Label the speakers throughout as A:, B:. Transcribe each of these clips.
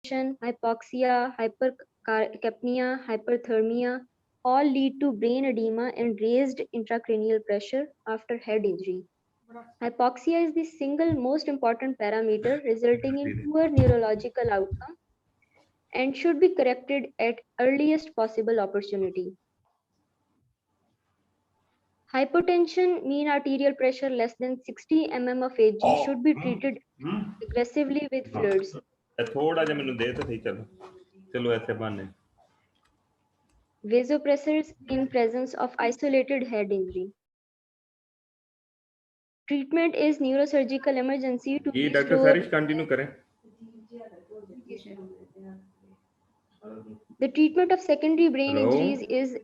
A: hypoxia, hypercapnia, hyperthermia all lead to brain edema and raised intracranial pressure after head injury. Hypoxia is the single most important parameter resulting in poor neurological outcome and should be corrected at earliest possible opportunity. Hypotension, mean arterial pressure less than 60 mm of Hg should be treated aggressively with fluids.
B: थोड़ा जा मैंने दे तो सही चलो ऐसे बहाने
A: Vasopressors in presence of isolated head injury. Treatment is neurosurgical emergency to
B: ये doctor
A: restore.
B: सारिश continue करें.
A: The treatment of secondary brain injuries is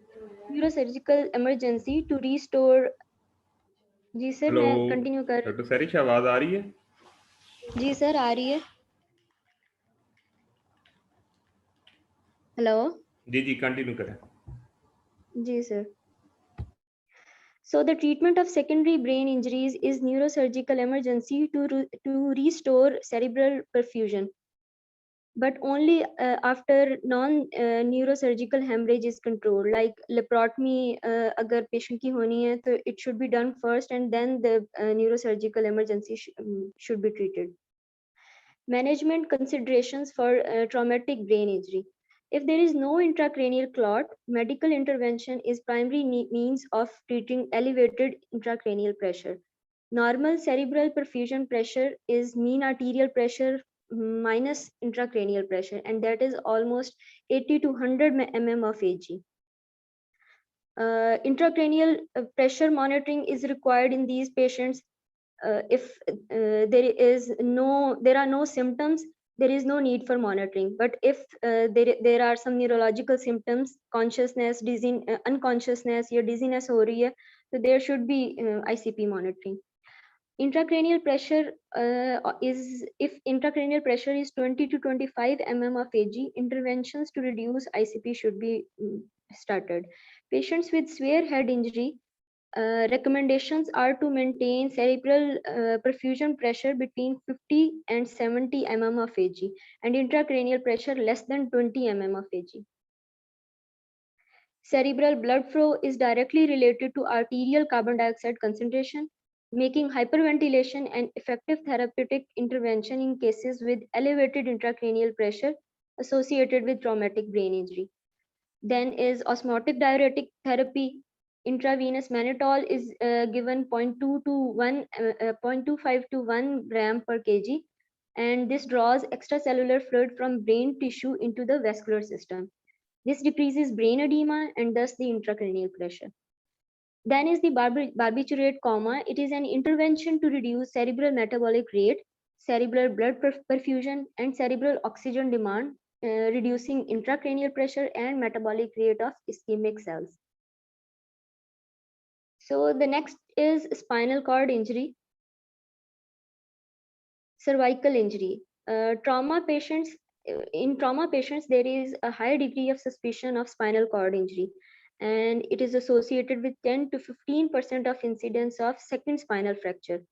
A: neurosurgical emergency to restore. जी सर मैं कंटिन्यू कर.
B: डॉक्टर सारिश आवाज आ रही है?
A: जी सर आ रही है. हेलो.
B: जी कंटिन्यू करें.
A: जी sir. So the treatment of secondary brain injuries is neurosurgical emergency to restore cerebral perfusion, but only after non-neurosurgical hemorrhage is controlled. Like laparotomy, agar patient ki honi hai, so it should be done first, and then the neurosurgical emergency should be treated. Management considerations for traumatic brain injury. If there is no intracranial clot, medical intervention is primary means of treating elevated intracranial pressure. Normal cerebral perfusion pressure is mean arterial pressure minus intracranial pressure, and that is almost 80 to 100 mm of Hg. Intracranial pressure monitoring is required in these patients. If there are no symptoms, there is no need for monitoring. But if there are some neurological symptoms, consciousness, unconsciousness, or dizziness ho rahi hai, so there should be ICP monitoring. Intracranial pressure if intracranial pressure is 20 to 25 mm of Hg, interventions to reduce ICP should be started. Patients with severe head injury, recommendations are to maintain cerebral perfusion pressure between 50 and 70 mm of Hg and intracranial pressure less than 20 mm of Hg. Cerebral blood flow is directly related to arterial carbon dioxide concentration, making hyperventilation an effective therapeutic intervention in cases with elevated intracranial pressure associated with traumatic brain injury. Then is osmotic diuretic therapy. Intravenous mannitol is given 0.25 to 1 gram per kg, and this draws extracellular fluid from brain tissue into the vascular system. This decreases brain edema and thus the intracranial pressure. Then is the barbiturate coma. It is an intervention to reduce cerebral metabolic rate, cerebral blood perfusion, and cerebral oxygen demand, reducing intracranial pressure and metabolic rate of ischemic cells. So the next is spinal cord injury. Cervical injury. In trauma patients, there is a high degree of suspicion of spinal cord injury, and it is associated with 10 to 15% of incidence of second spinal fracture.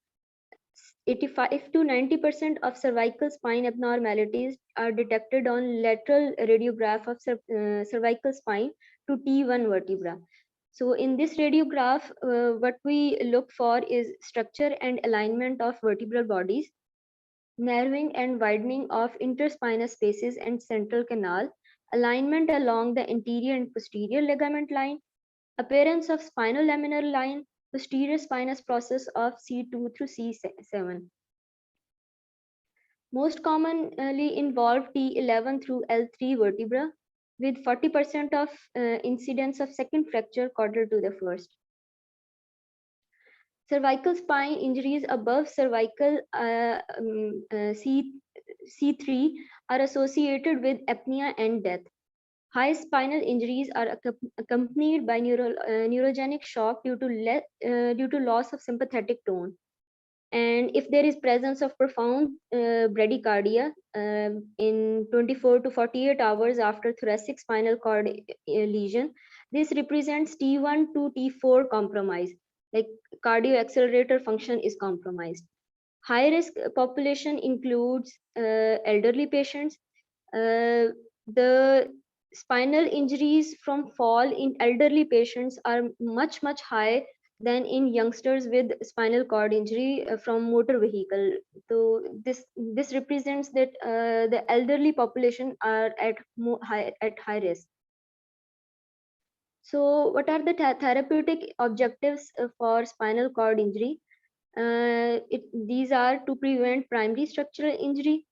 A: 85 to 90% of cervical spine abnormalities are detected on lateral radiograph of cervical spine to T1 vertebra. So in this radiograph, what we look for is structure and alignment of vertebral bodies, narrowing and widening of interspinous spaces and central canal, alignment along the anterior and posterior ligament line, appearance of spinal laminar line, posterior spinous process of C2 through C7. Most commonly involve T11 through L3 vertebra, with 40% of incidence of second fracture caudal to the first. Cervical spine injuries above cervical C3 are associated with apnea and death. High spinal injuries are accompanied by neurogenic shock due to loss of sympathetic tone. And if there is presence of profound bradycardia in 24 to 48 hours after thoracic spinal cord lesion, this represents T1 to T4 compromise, like cardio accelerator function is compromised. High risk population includes elderly patients, The spinal injuries from fall in elderly patients are much high than in youngsters with spinal cord injury from motor vehicle. So this represents that the elderly population are at high risk. So what are the therapeutic objectives for spinal cord injury? These are to prevent primary structural injury,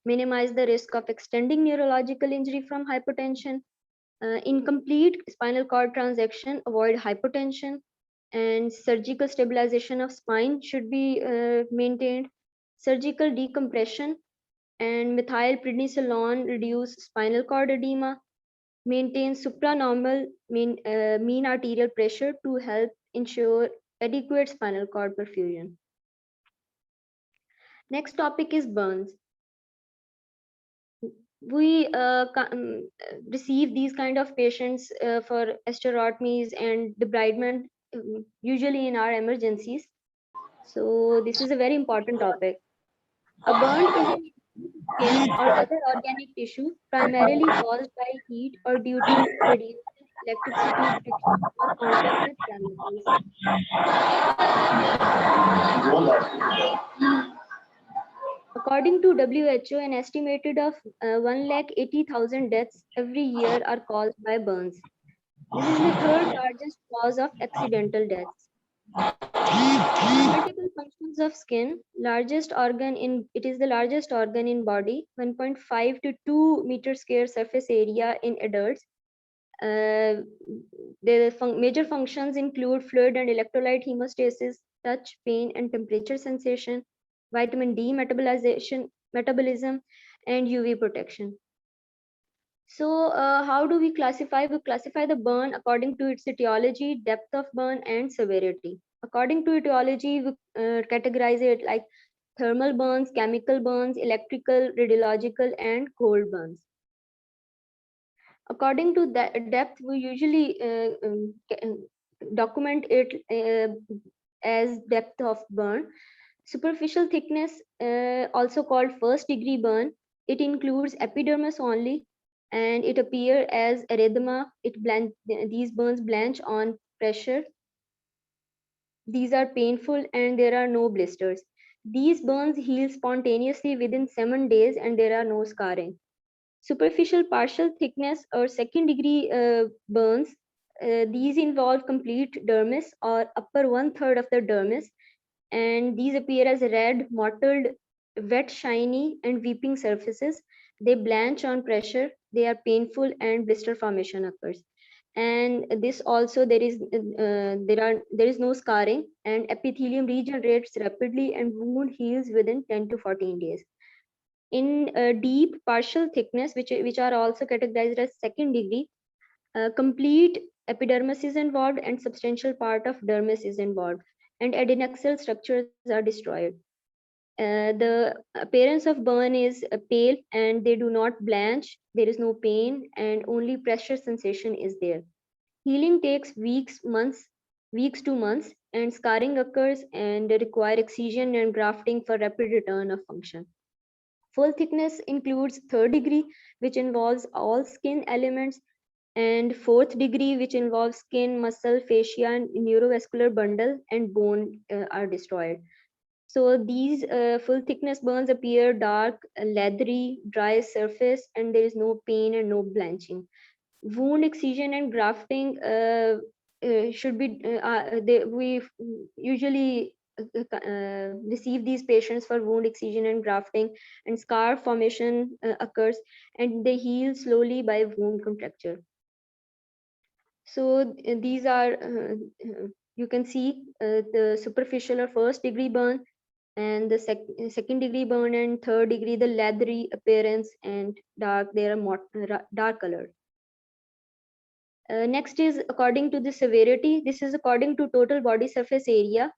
A: minimize the risk of extending neurological injury from hypotension, incomplete spinal cord transaction, avoid hypotension, and surgical stabilization of spine should be maintained. Surgical decompression and methylprednisolone reduce spinal cord edema, maintain supranormal mean arterial pressure to help ensure adequate spinal cord perfusion. Next topic is burns. We receive these kind of patients for osteotomies and debridement usually in our emergencies. So this is a very important topic. A burn is an skin or other organic tissue primarily caused by heat or due to radiation, electricity, friction, or contact with chemicals. According to WHO, an estimated of 180,000 deaths every year are caused by burns. This is the third largest cause of accidental deaths. Multiple functions of skin, it is the largest organ in body, 1.5 to 2 meter square surface area in adults. The major functions include fluid and electrolyte hemostasis, touch, pain, and temperature sensation, vitamin D metabolism, and UV protection. So how do we classify? We classify the burn according to its etiology, depth of burn, and severity. According to etiology, we categorize it like thermal burns, chemical burns, electrical, radiological, and cold burns. According to that depth, we usually document it as depth of burn. Superficial thickness, also called first degree burn, it includes epidermis only, and it appear as erythema. These burns blanch on pressure. These are painful and there are no blisters. These burns heal spontaneously within 7 days and there are no scarring. Superficial partial thickness or second degree burns, these involve complete dermis or upper 1/3 of the dermis, and these appear as red, mottled, wet, shiny, and weeping surfaces. They blanch on pressure, they are painful, and blister formation occurs. And this also there is no scarring, and epithelium regenerates rapidly and wound heals within 10 to 14 days. In deep partial thickness, which are also categorized as second degree, complete epidermis is involved and substantial part of dermis is involved, and adnexal structures are destroyed. The appearance of burn is pale and they do not blanch. There is no pain and only pressure sensation is there. Healing takes weeks to months, and scarring occurs and they require excision and grafting for rapid return of function. Full thickness includes third degree, which involves all skin elements, and fourth degree, which involves skin, muscle, fascia, and neurovascular bundle, and bone are destroyed. So these full thickness burns appear dark, leathery, dry surface, and there is no pain and no blanching. Wound excision and grafting should be, we usually receive these patients for wound excision and grafting, and scar formation occurs, and they heal slowly by wound contracture. So these are, you can see the superficial or first degree burn, and the second degree burn, and third degree, the leathery appearance, and dark, they are more dark colored. Next is according to the severity. This is according to total body surface area.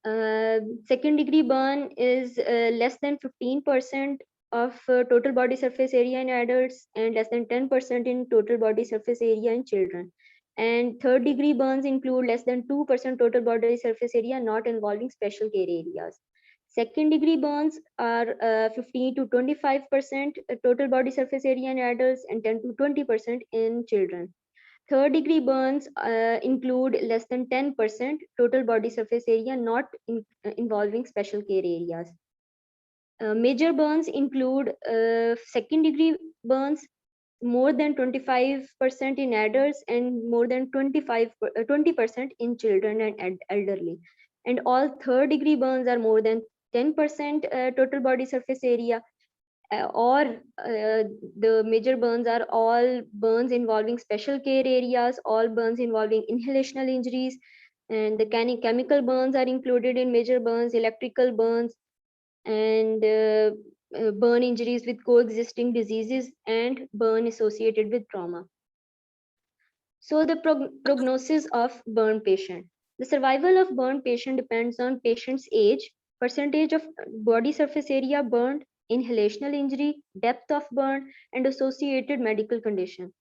A: Second degree burn is less than 15% of total body surface area in adults and less than 10% in total body surface area in children. And third degree burns include less than 2% total body surface area not involving special care areas. Second degree burns are 15 to 25% total body surface area in adults and 10 to 20% in children. Third degree burns include less than 10% total body surface area, not involving special care areas. Major burns include second degree burns, more than 25% in adults and more than 20% in children and elderly. And all third degree burns are more than 10% total body surface area, or the major burns are all burns involving special care areas, all burns involving inhalational injuries, and the chemical burns are included in major burns, electrical burns, and burn injuries with coexisting diseases and burn associated with trauma. So the prognosis of burn patient. The survival of burn patient depends on patient's age, percentage of body surface area burned, inhalational injury, depth of burn, and associated medical condition.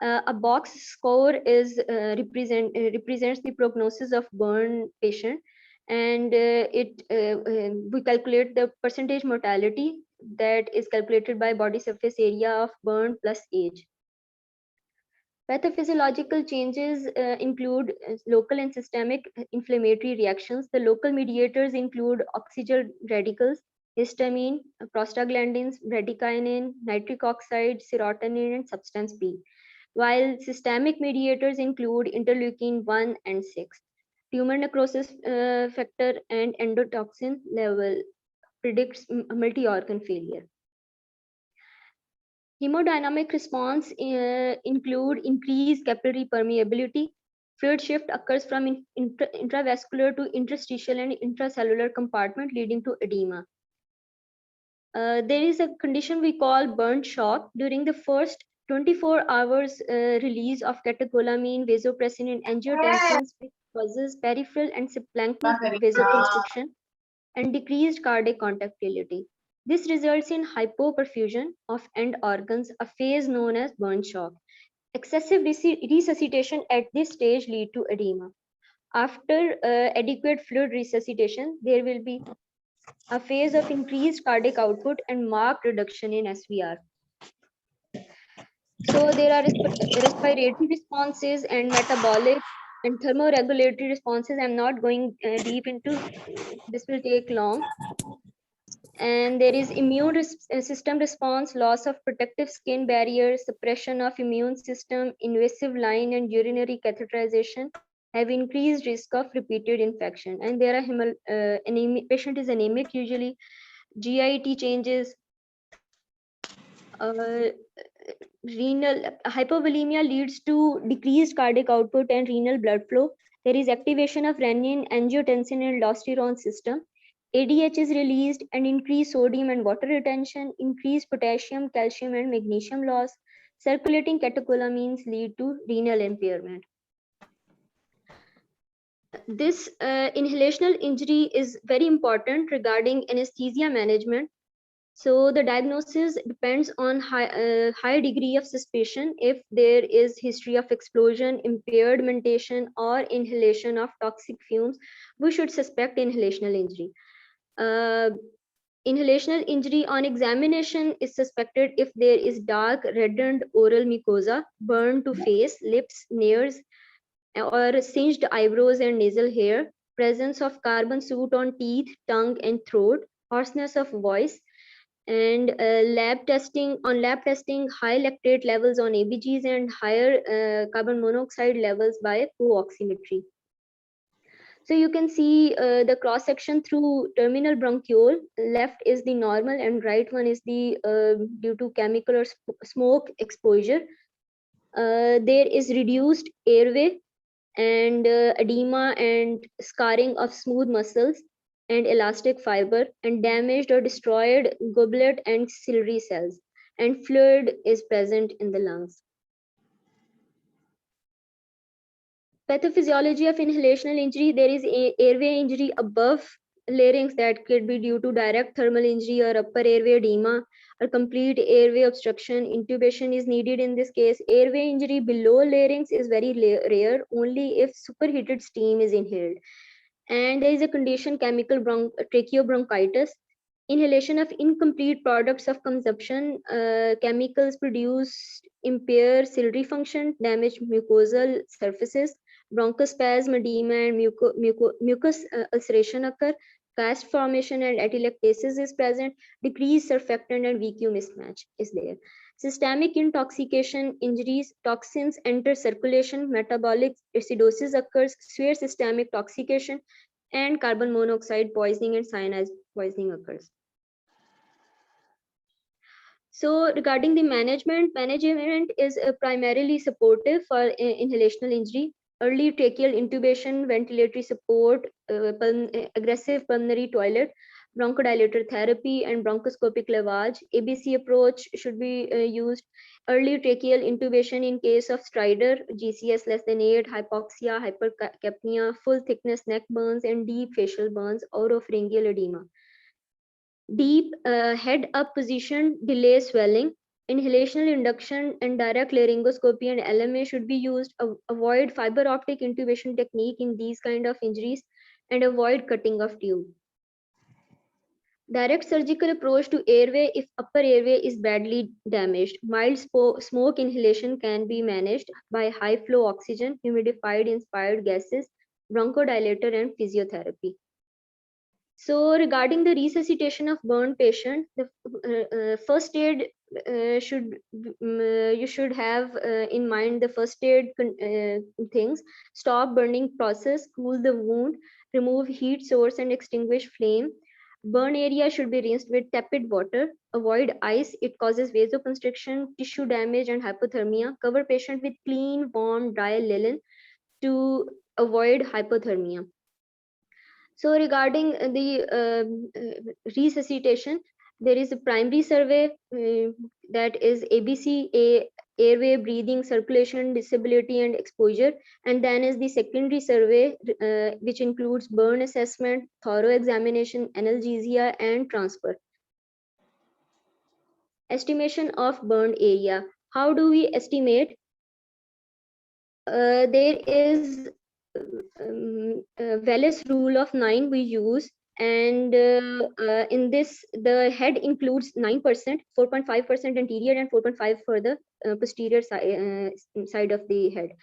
A: A box score is represents the prognosis of burn patient, and we calculate the percentage mortality that is calculated by body surface area of burn plus age. Pathophysiological changes include local and systemic inflammatory reactions. The local mediators include oxygen radicals, histamine, prostaglandins, bradykinin, nitric oxide, serotonin, and substance P, while systemic mediators include interleukin 1 and 6. Tumor necrosis factor and endotoxin level predicts multi-organ failure. Hemodynamic response include increased capillary permeability. Fluid shift occurs from intravascular to interstitial and intracellular compartment, leading to edema. There is a condition we call burn shock. During the first 24 hours, release of catecholamine, vasopressin, and angiotensins, which causes peripheral and subclavian vasoconstriction and decreased cardiac contractility. This results in hypoperfusion of end organs, a phase known as burn shock. Excessive resuscitation at this stage lead to edema. After adequate fluid resuscitation, there will be a phase of increased cardiac output and marked reduction in SVR. So there are respiratory responses and metabolic and thermoregulatory responses. I'm not going deep into, this will take long. And there is immune system response, loss of protective skin barrier, suppression of immune system, invasive line and urinary catheterization have increased risk of repeated infection. And there are patient is anemic usually, GIT changes, renal hypovolemia leads to decreased cardiac output and renal blood flow. There is activation of renin, angiotensin, and aldosterone system. ADH is released and increased sodium and water retention, increased potassium, calcium, and magnesium loss. Circulating catecholamines lead to renal impairment. This inhalational injury is very important regarding anesthesia management. So the diagnosis depends on high degree of suspicion. If there is history of explosion, impaired mentation, or inhalation of toxic fumes, we should suspect inhalational injury. Inhalational injury on examination is suspected if there is dark reddened oral mucosa, burn to face, lips, nares, or singed eyebrows and nasal hair, presence of carbon soot on teeth, tongue, and throat, hoarseness of voice, and lab testing, high lactate levels on ABGs and higher carbon monoxide levels by co-oximetry. So you can see the cross section through terminal bronchiole. Left is the normal and right one is the due to chemical or smoke exposure. There is reduced airway and edema and scarring of smooth muscles and elastic fiber, and damaged or destroyed goblet and ciliary cells, and fluid is present in the lungs. Pathophysiology of inhalational injury, there is airway injury above larynx that could be due to direct thermal injury or upper airway edema or complete airway obstruction. Intubation is needed in this case. Airway injury below larynx is very rare, only if superheated steam is inhaled. And there is a condition, chemical tracheobronchitis. Inhalation of incomplete products of consumption, chemicals produced impair ciliary function, damage mucosal surfaces, bronchospasm, edema, and mucus ulceration occur. Cast formation and atelectasis is present. Decreased surfactant and VQ mismatch is there. Systemic intoxication, injuries, toxins enter circulation, metabolic acidosis occurs, severe systemic toxication, and carbon monoxide poisoning and cyanide poisoning occurs. So regarding the management is primarily supportive for inhalational injury, early tracheal intubation, ventilatory support, aggressive pulmonary toilet, bronchodilator therapy, and bronchoscopic lavage. ABC approach should be used. Early tracheal intubation in case of stridor, GCS less than 8, hypoxia, hypercapnia, full thickness neck burns, and deep facial burns, oropharyngeal edema. Deep head up position delays swelling. Inhalational induction and direct laryngoscopy and LMA should be used. Avoid fiber optic intubation technique in these kind of injuries, and avoid cutting of tube. Direct surgical approach to airway if upper airway is badly damaged. Mild smoke inhalation can be managed by high flow oxygen, humidified inspired gases, bronchodilator, and physiotherapy. So regarding the resuscitation of burn patient, the first aid you should have in mind the first aid things. Stop burning process, cool the wound, remove heat source and extinguish flame. Burn area should be rinsed with tepid water. Avoid ice, it causes vasoconstriction, tissue damage, and hypothermia. Cover patient with clean, warm, dry linen to avoid hypothermia. So regarding the resuscitation, there is a primary survey that is ABC, airway, breathing, circulation, disability, and exposure. And then is the secondary survey, which includes burn assessment, thorough examination, analgesia, and transfer. Estimation of burned area. How do we estimate? There is Wallace rule of 9 we use, and in this the head includes 9%, 4.5% anterior and 4.5 for the posterior side of the head.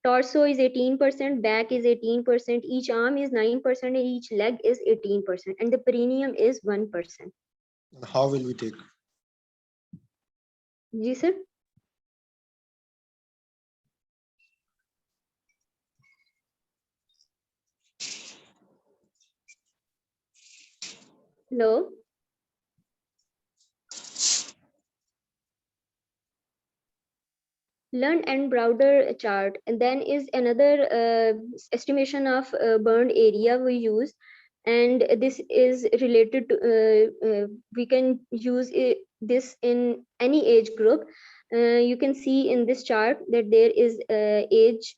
A: Torso is 18%, back is 18%, each arm is 9%, and each leg is 18%, and the perineum is 1%.
C: How will we take?
A: Ji sir. Hello. Lund and Browder chart, and then is another estimation of burned area we use, and this is related to we can use this in any age group. You can see in this chart that there is age,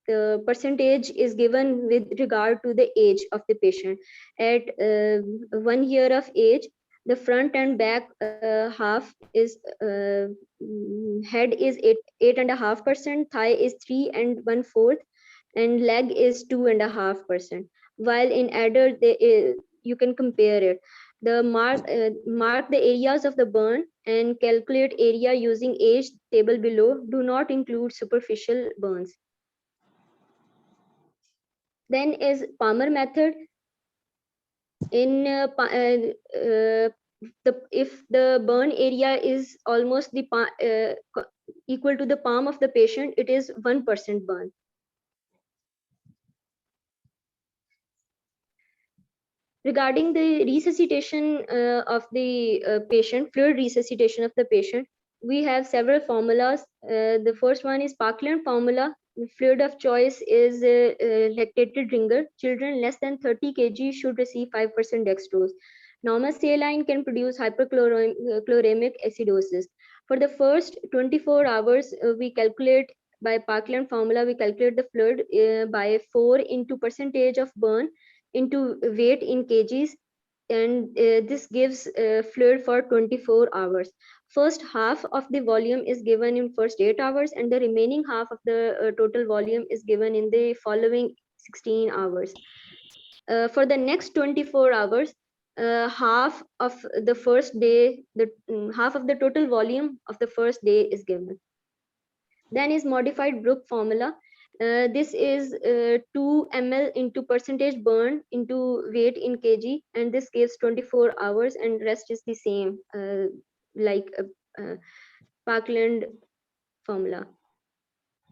A: the percentage is given with regard to the age of the patient. At 1 year of age, the front and back half is head is 8.5%, thigh is 3 1/4, and leg is 2.5%. While in adult, you can compare it. The mark the areas of the burn and calculate area using age table below. Do not include superficial burns. Then is Palmer method. In if the burn area is almost the equal to the palm of the patient, it is 1% burn. Regarding the resuscitation of the patient, fluid resuscitation of the patient, we have several formulas. The first one is Parkland formula. The fluid of choice is lactated ringer. Children less than 30 kg should receive 5% dextrose. Normal saline can produce hyperchloremic acidosis. For the first 24 hours, we calculate by Parkland formula, we calculate the fluid by 4 into percentage of burn into weight in kgs, and this gives fluid for 24 hours. First half of the volume is given in first 8 hours, and the remaining half of the total volume is given in the following 16 hours. For the next 24 hours, half of the first day, half of the total volume of the first day is given. Then is modified Brook formula. This is 2 ml into percentage burn into weight in kg, and this gives 24 hours, and rest is the same, like Parkland formula.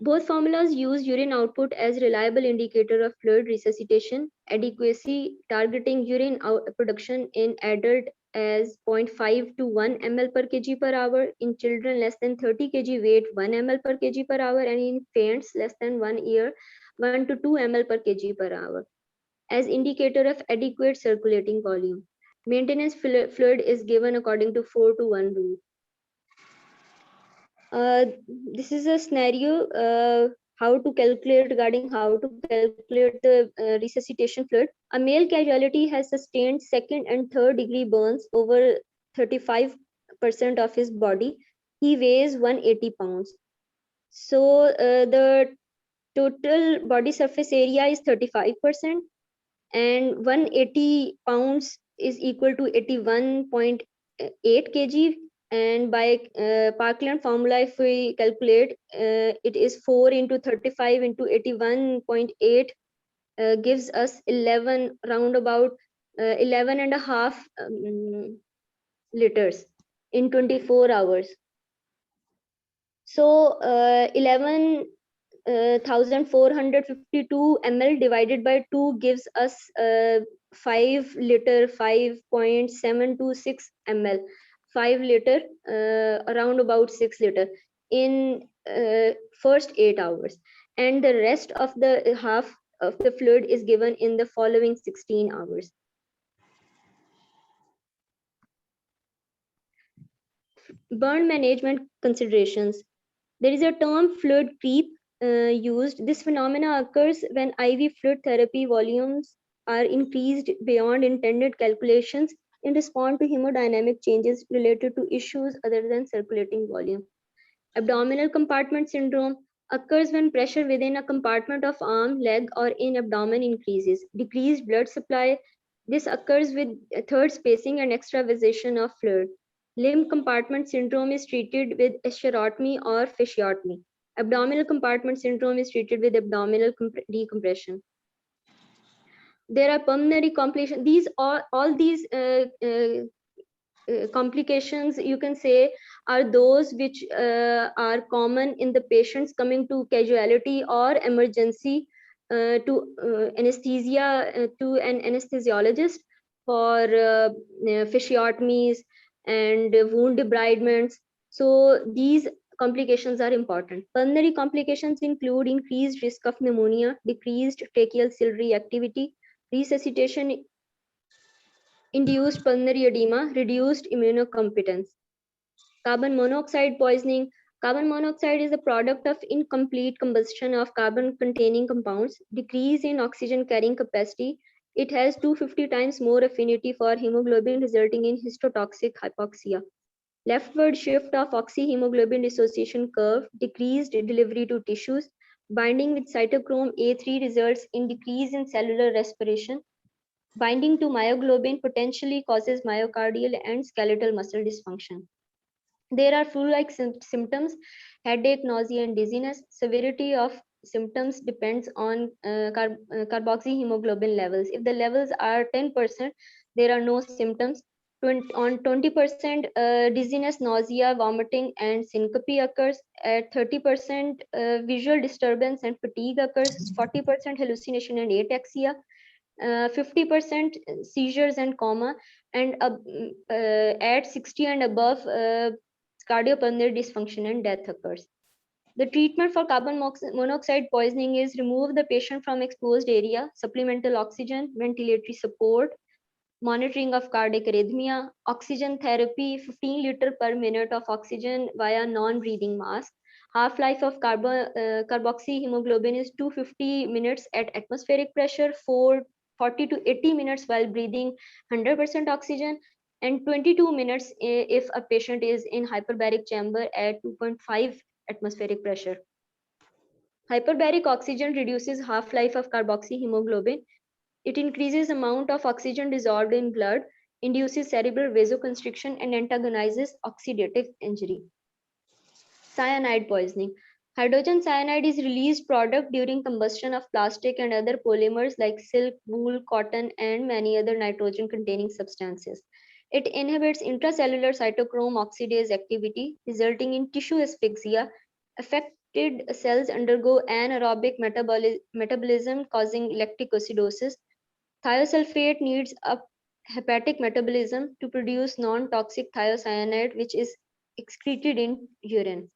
A: Both formulas use urine output as reliable indicator of fluid resuscitation adequacy, targeting urine production in adult as 0.5 to 1 ml per kg per hour, in children less than 30 kg weight 1 ml per kg per hour, and in infants less than 1 year 1 to 2 ml per kg per hour as indicator of adequate circulating volume. Maintenance fluid is given according to 4 to 1 rule. This is a scenario how to calculate regarding how to calculate the resuscitation fluid. A male casualty has sustained second and third degree burns over 35% of his body. He weighs 180 pounds. So the total body surface area is 35%, and 180 pounds is equal to 81.8 kg, and by Parkland formula, if we calculate, it is 4 into 35 into 81.8 gives us 11, round about 11 and a half liters in 24 hours. So 11,452 ml divided by 2 gives us 5 liter, 5.726 ml, 5 liter, around about 6 liter in first 8 hours, and the rest of the half of the fluid is given in the following 16 hours. Burn management considerations. There is a term fluid creep used. This phenomena occurs when IV fluid therapy volumes are increased beyond intended calculations in response to hemodynamic changes related to issues other than circulating volume. Abdominal compartment syndrome occurs when pressure within a compartment of arm, leg, or in abdomen increases. Decreased blood supply. This occurs with third spacing and extravasation of fluid. Limb compartment syndrome is treated with escherotomy or fasciotomy. Abdominal compartment syndrome is treated with abdominal decompression. There are pulmonary complications. These all these complications, you can say, are those which are common in the patients coming to casualty or emergency to anesthesia, to an anesthesiologist for fasciotomies and wound debridements. So these complications are important. Pulmonary complications include increased risk of pneumonia, decreased tracheal ciliary activity, resuscitation induced pulmonary edema, reduced immunocompetence. Carbon monoxide poisoning. Carbon monoxide is a product of incomplete combustion of carbon-containing compounds, decrease in oxygen carrying capacity. It has 250 times more affinity for hemoglobin, resulting in histotoxic hypoxia. Leftward shift of oxyhemoglobin dissociation curve, decreased delivery to tissues. Binding with cytochrome A3 results in decrease in cellular respiration. Binding to myoglobin potentially causes myocardial and skeletal muscle dysfunction. There are flu-like symptoms, headache, nausea, and dizziness. Severity of symptoms depends on carboxyhemoglobin levels. If the levels are 10%, there are no symptoms. On 20%, dizziness, nausea, vomiting, and syncope occurs. At 30%, visual disturbance and fatigue occurs. 40% hallucination and ataxia. 50% seizures and coma, and at 60 and above, cardiopulmonary dysfunction and death occurs. The treatment for carbon monoxide poisoning is remove the patient from exposed area, supplemental oxygen, ventilatory support, monitoring of cardiac arrhythmia, oxygen therapy, 15 liter per minute of oxygen via non-breathing mask. Half-life of carboxyhemoglobin is 250 minutes at atmospheric pressure, 40 to 80 minutes while breathing 100% oxygen, and 22 minutes if a patient is in hyperbaric chamber at 2.5 atmospheric pressure. Hyperbaric oxygen reduces half-life of carboxyhemoglobin. It increases amount of oxygen dissolved in blood, induces cerebral vasoconstriction, and antagonizes oxidative injury. Cyanide poisoning. Hydrogen cyanide is released product during combustion of plastic and other polymers like silk, wool, cotton, and many other nitrogen-containing substances. It inhibits intracellular cytochrome oxidase activity, resulting in tissue asphyxia. Affected cells undergo anaerobic metabolism, causing lactic acidosis. Thiosulfate needs a hepatic metabolism to produce non-toxic thiocyanate, which is excreted in urine.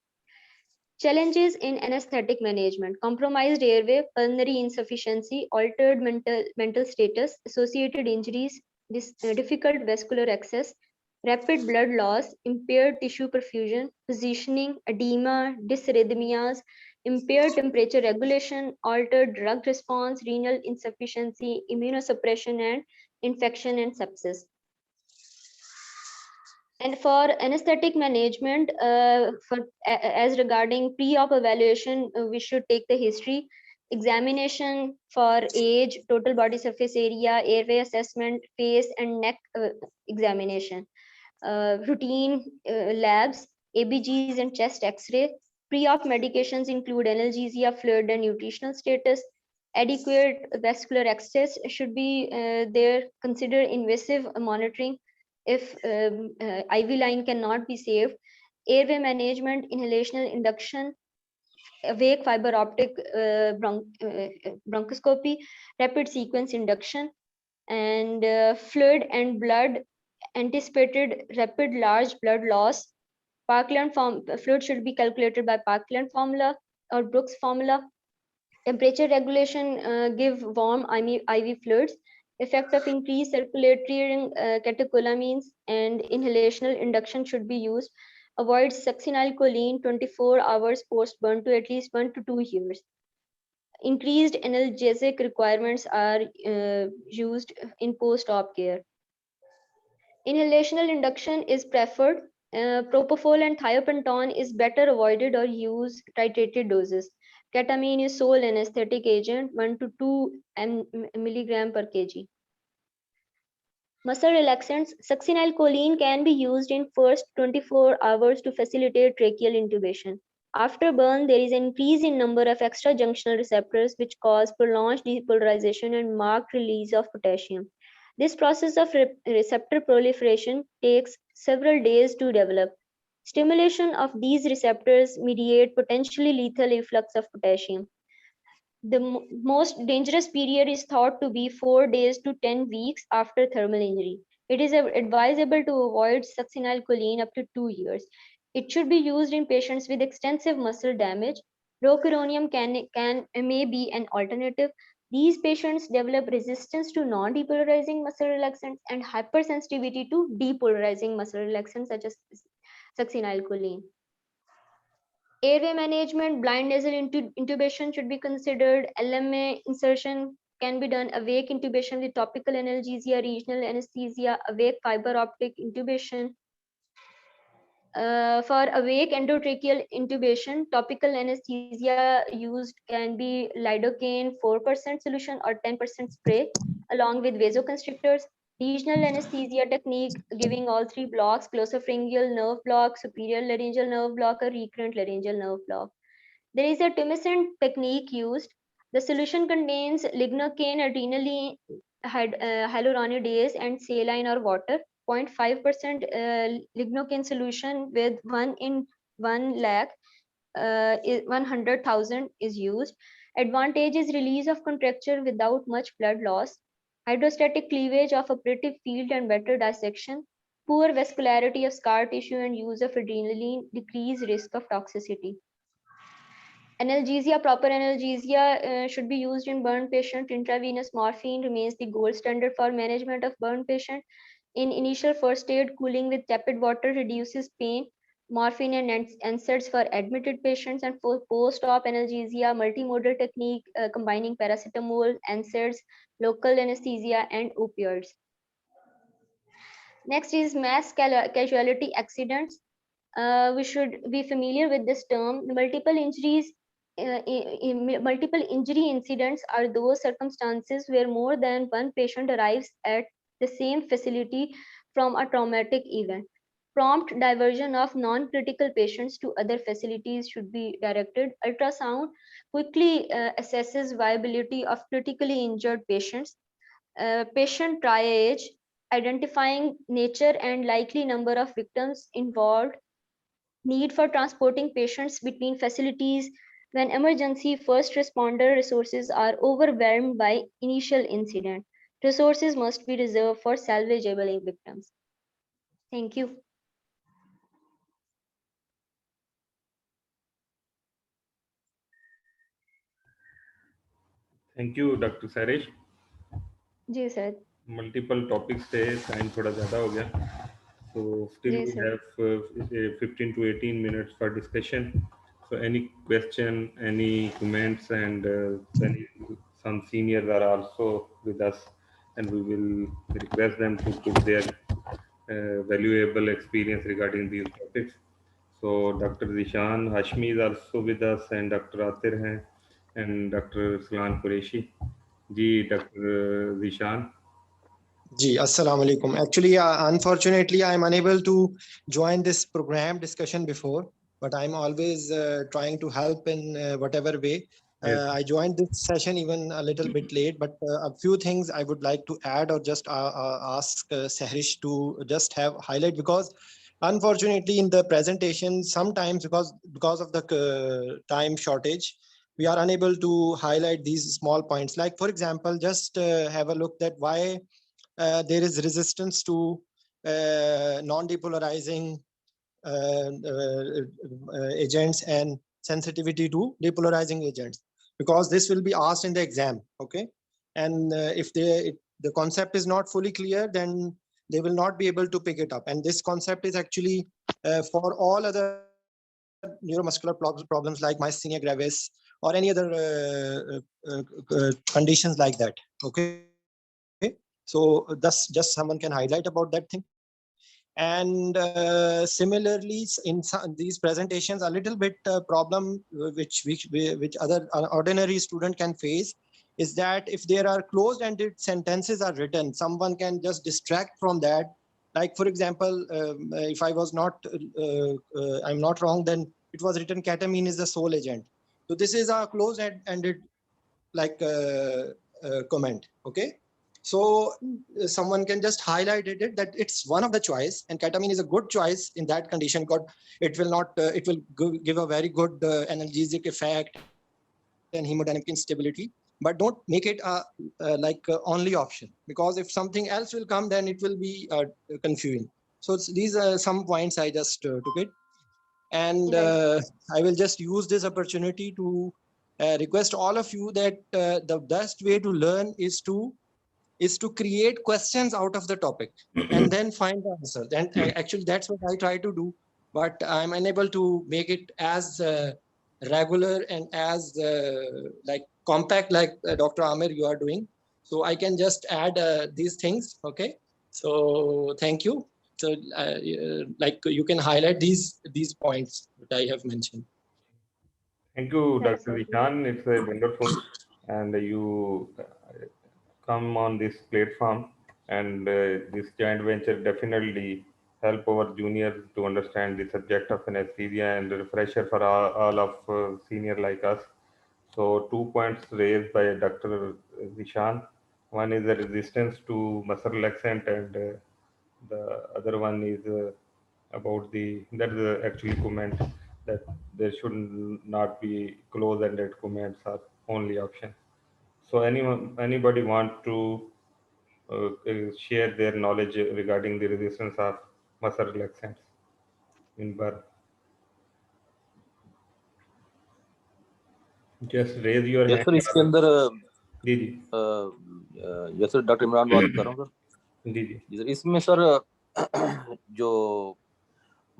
A: Challenges in anesthetic management: compromised airway, pulmonary insufficiency, altered mental status, associated injuries, difficult vascular access, rapid blood loss, impaired tissue perfusion, positioning, edema, dysrhythmias, impaired temperature regulation, altered drug response, renal insufficiency, immunosuppression, and infection and sepsis. And for anesthetic management, as regarding pre-op evaluation, we should take the history, examination for age, total body surface area, airway assessment, face and neck examination, routine labs, ABGs and chest X-ray. Pre-op medications include analgesia, fluid and nutritional status. Adequate vascular access should be there. Consider invasive monitoring if IV line cannot be saved. Airway management, inhalational induction, awake fiber optic bronchoscopy, rapid sequence induction, and fluid and blood, anticipated rapid large blood loss. Parkland fluid should be calculated by Parkland formula or Brooks formula. Temperature regulation, give warm IV fluids. Effect of increased circulatory catecholamines and inhalational induction should be used. Avoid succinylcholine 24 hours post-burn to at least 1 to 2 years. Increased analgesic requirements are used in post-op care. Inhalational induction is preferred. Propofol and thiopenton is better avoided or use titrated doses. Ketamine is sole anesthetic agent, 1 to 2 milligram per kg. Muscle relaxants, succinylcholine can be used in first 24 hours to facilitate tracheal intubation. After burn, there is an increase in number of extrajunctional receptors which cause prolonged depolarization and marked release of potassium. This process of receptor proliferation takes several days to develop. Stimulation of these receptors mediate potentially lethal efflux of potassium. The most dangerous period is thought to be 4 days to 10 weeks after thermal injury. It is advisable to avoid succinylcholine up to 2 years. It should be used in patients with extensive muscle damage. Rocuronium may be an alternative. These patients develop resistance to non-depolarizing muscle relaxants and hypersensitivity to depolarizing muscle relaxants such as succinylcholine. Airway management, blind nasal intubation should be considered. LMA insertion can be done. Awake intubation with topical analgesia, regional anesthesia, awake fiber optic intubation. For awake endotracheal intubation, topical anesthesia used can be lidocaine 4% solution or 10% spray, along with vasoconstrictors. Regional anesthesia technique, giving all 3 blocks: glossopharyngeal nerve block, superior laryngeal nerve block, or recurrent laryngeal nerve block. There is a tumescent technique used. The solution contains lignocaine, adrenaline, hyaluronidase, and saline or water. 0.5% lignocaine solution with 1 in 1 lakh, 100,000 is used. Advantage is release of contracture without much blood loss, hydrostatic cleavage of operative field and better dissection, poor vascularity of scar tissue, and use of adrenaline decrease risk of toxicity. Analgesia, proper analgesia should be used in burn patient. Intravenous morphine remains the gold standard for management of burn patient. In initial first aid, cooling with tepid water reduces pain. Morphine and NSAIDs for admitted patients, and for post-op analgesia, multimodal technique combining paracetamol, NSAIDs, local anesthesia, and opioids. Next is mass casualty accidents. We should be familiar with this term. The multiple injuries multiple injury incidents are those circumstances where more than one patient arrives at the same facility from a traumatic event. Prompt diversion of non-critical patients to other facilities should be directed. Ultrasound quickly assesses viability of critically injured patients. Patient triage, identifying nature and likely number of victims involved. Need for transporting patients between facilities when emergency first responder resources are overwhelmed by initial incident. Resources must be reserved for salvageable victims. Thank you.
B: Thank you, Dr. Sarish.
A: जी sir.
B: Multiple topics थे, time थोड़ा ज़्यादा हो गया. So still
A: जी
B: we
A: sir.
B: have 15 to 18 minutes for discussion. So any question, any comments, and some seniors are also with us, and we will request them to put their valuable experience regarding these topics. So Dr. Zishan Hashmi is also with us, and Dr. Atir हैं, and Dr. Salan Qureshi. जी, Dr. Zishan.
C: Ji, Assalamu alaikum. Actually, unfortunately, I'm unable to join this program discussion before, but I'm always trying to help in whatever way.
B: Yes.
C: I joined this session even a little bit late, but a few things I would like to add or just ask Sahrish to just have highlight, because unfortunately in the presentation, sometimes because of the time shortage, we are unable to highlight these small points. Like, for example, just have a look at why there is resistance to non-depolarizing agents and sensitivity to depolarizing agents, because this will be asked in the exam. Okay, and if the concept is not fully clear, then they will not be able to pick it up. And this concept is actually for all other neuromuscular problems like myasthenia gravis or any other conditions like that. Okay, so that's just someone can highlight about that thing. And similarly, in these presentations, a little bit problem which other ordinary student can face is that if there are closed-ended sentences are written, someone can just distract from that. Like, for example, if I was not, I'm not wrong, then it was written ketamine is the sole agent. So this is a closed-ended like comment. Okay, so someone can just highlight it that it's one of the choice, and ketamine is a good choice in that condition. God, it will not it will give a very good analgesic effect and hemodynamic instability, but don't make it only option, because if something else will come, then it will be confusing. So these are some points I just took it. And I will just use this opportunity to request all of you that the best way to learn is to create questions out of the topic and then find the answer. And actually that's what I try to do, but I'm unable to make it as regular and as like compact like Dr. Amir you are doing. So I can just add these things. Okay, so thank you. So like you can highlight these points that I have mentioned.
B: Thank you,
A: Thanks,
B: Dr.
A: sir.
B: Vishan. It's a wonderful, and you come on this platform, and this joint venture definitely help our juniors to understand the subject of anesthesia and refresher for all of senior like us. So 2 points raised by Dr. Vishan. One is the resistance to muscle relaxant, and the other one is about that is actually comment that there should not be close-ended comments are only option. So anybody want to share their knowledge regarding the resistance of muscle relaxants in birth? Just raise your
D: yes
B: hand.
D: Sir इसके अंदर
B: जी जी
D: yes sir doctor Imran बात कर रहा हूँ sir
B: जी जी
D: जी sir इसमें sir जो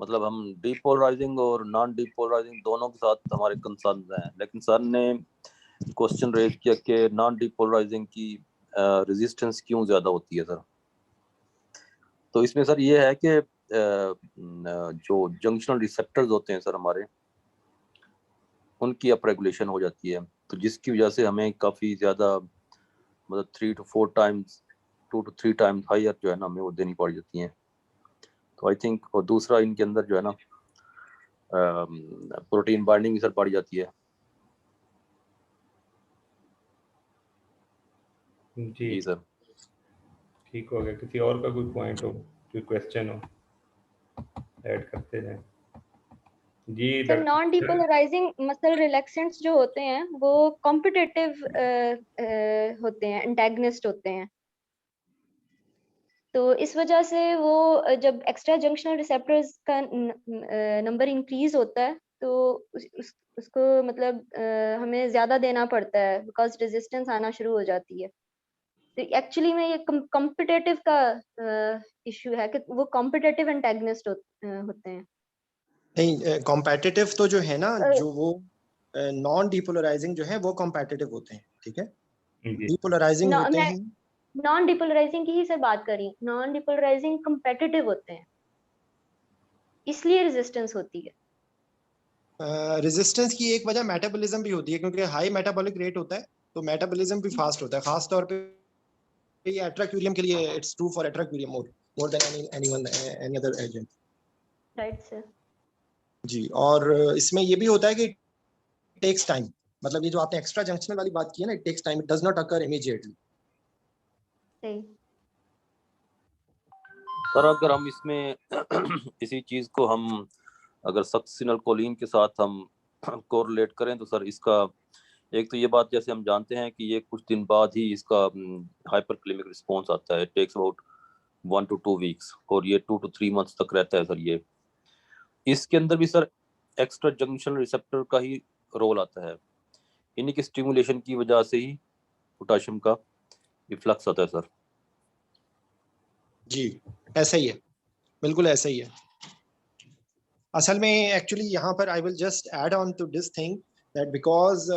D: मतलब हम डीपोलराइजिंग और नॉन डीपोलराइजिंग दोनों के साथ हमारे कंसर्न हैं, लेकिन सर ने क्वेश्चन रेज किया कि नॉन डीपोलराइजिंग की रेजिस्टेंस क्यों ज्यादा होती है सर। तो इसमें सर ये है कि जो जंक्शनल रिसेप्टर्स होते हैं सर हमारे, उनकी अप रेगुलेशन हो जाती है, तो जिसकी वजह से हमें काफ़ी ज़्यादा मतलब 3 to 4 times 2 to 3 times higher जो है ना हमें वो देनी पड़ जाती हैं। तो आई थिंक, और दूसरा इनके अंदर जो है ना प्रोटीन बाइंडिंग भी सर बढ़ जाती है।
B: जी
D: जी सर।
B: ठीक हो गया। किसी और का कोई पॉइंट हो, कोई क्वेश्चन हो, ऐड करते जाएं। जी
A: sir non depolarizing muscle relaxants जो होते हैं वो कॉम्पिटिटिव होते हैं, एंटेगनिस्ट होते हैं। तो इस वजह से वो जब एक्स्ट्रा जंक्शनल रिसेप्टर्स का नंबर इंक्रीज होता है तो उसको मतलब हमें ज्यादा देना पड़ता है, बिकॉज रेजिस्टेंस आना शुरू हो जाती है। तो एक्चुअली में ये कॉम्पिटिटिव का इशू है कि वो कॉम्पिटिटिव एंटेगनिस्ट होते हैं।
C: नहीं, कॉम्पिटिटिव तो जो है ना,
A: अ,
C: जो वो नॉन डिपोलराइजिंग जो है वो कॉम्पिटिटिव होते हैं, ठीक है।
B: जी
C: डिपोलराइजिंग होते
A: मैं
C: हैं,
A: नॉन डिपोलराइजिंग की ही सर बात कर रही हूँ। नॉन डिपोलराइजिंग कॉम्पिटिटिव होते हैं, इसलिए रेजिस्टेंस होती है।
C: रेजिस्टेंस की एक वजह मेटाबॉलिज्म भी होती है, क्योंकि हाई मेटाबॉलिक रेट होता है तो मेटाबॉलिज्म भी फास्ट होता है। खास तौर पे ये एट्राक्यूरियम के लिए, it's true for atracurium more than any other agent.
A: Right sir.
C: जी, और इसमें ये भी होता है कि टेक्स टाइम, मतलब ये जो आपने एक्स्ट्रा जंक्शनल वाली बात की है ना, it takes time, it does not occur immediately.
A: सही।
D: सर अगर हम इसमें इसी चीज को हम अगर सक्सिनलकोलिन के साथ हम कोरिलेट करें तो सर इसका एक तो ये बात, जैसे हम जानते हैं कि ये कुछ दिन बाद ही इसका हाइपरक्लिमिक रिस्पॉन्स आता है, टेक्स अबाउट 1 to 2 वीक्स, और ये 2 to 3 मंथ्स तक रहता है सर। ये इसके अंदर भी सर एक्स्ट्रा जंक्शन रिसेप्टर का ही रोल आता है, इन्हीं की स्टिमुलेशन की वजह से ही पोटाशियम का इफ्लक्स आता है सर।
C: जी ऐसा ही है, बिल्कुल ऐसा ही है। असल में एक्चुअली यहाँ पर I will just add on to this thing that because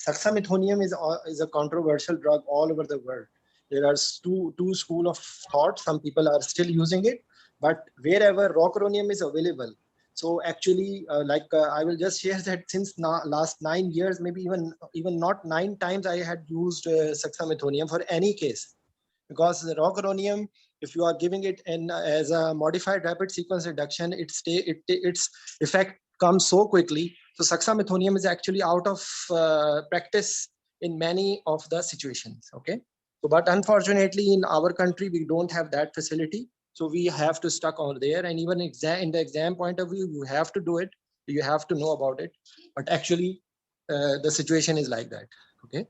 C: saxamethonium is a controversial drug all over the world. There are two school of thought. Some people are still using it, but wherever rocuronium is available. So actually, I will just share that since last 9 years, maybe even not 9 times, I had used saxamethonium for any case, because the rocuronium, if you are giving it in as a modified rapid sequence reduction, its effect comes so quickly. So saxamethonium is actually out of practice in many of the situations. Okay, so but unfortunately in our country we don't have that facility, so we have to stuck over there. And even in the exam point of view, you have to do it, you have to know about it, but actually the situation is like that. Okay,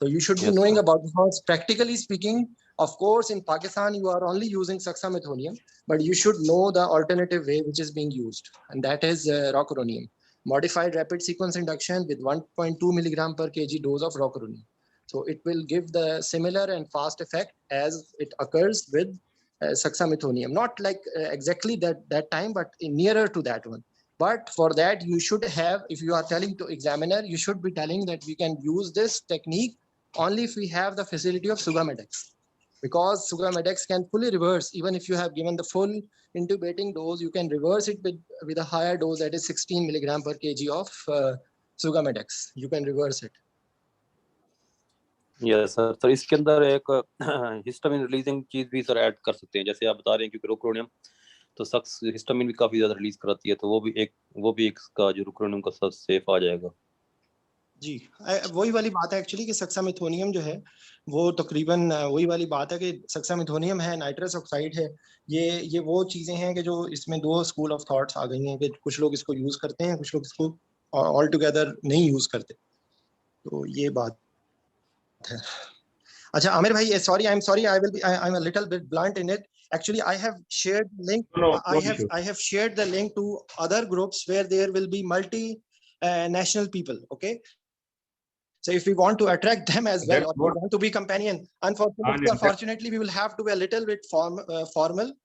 C: so you should be knowing about, because practically speaking, of course, in Pakistan, you are only using saxamethonium, but you should know the alternative way which is being used, and that is rocuronium, modified rapid sequence induction with 1.2 milligram per kg dose of rocuronium. So it will give the similar and fast effect as it occurs with saxamethonium. Not like exactly that time, but nearer to that one. But for that, you should have, if you are telling to examiner, you should be telling that we can use this technique only if we have the facility of Sugammadex, because Sugammadex can fully reverse. Even if you have given the full intubating dose, you can reverse it with a higher dose, that is 16 milligram per kg of Sugammadex. You can reverse it.
D: Yes sir. Sir इसके अंदर एक histamine releasing चीज भी sir add कर सकते हैं, जैसे आप बता रहे हैं, क्योंकि रोक्रोनियम तो सक्स हिस्टामिन भी काफी ज्यादा रिलीज कराती है, तो वो भी एक इसका जो रोक्रोनियम का साथ सेफ आ जाएगा।
C: जी, वही वाली बात है एक्चुअली कि सक्सामिथोनियम जो है वो तकरीबन वही वाली बात है कि सक्सामिथोनियम है, नाइट्रस ऑक्साइड है, ये वो चीजें हैं कि जो इसमें दो स्कूल ऑफ थॉट्स आ गई हैं कि कुछ लोग इसको यूज करते हैं, कुछ लोग इसको ऑल टुगेदर नहीं यूज करते, तो ये बात है। अच्छा आमिर भाई, sorry, I am sorry, I am a little bit blunt in it. Actually, I have shared link. I have shared the link to other groups where there will be multi-national people. Okay, so if we want to attract them as well, or we want to be companion, unfortunately, we will have to be a little bit formal.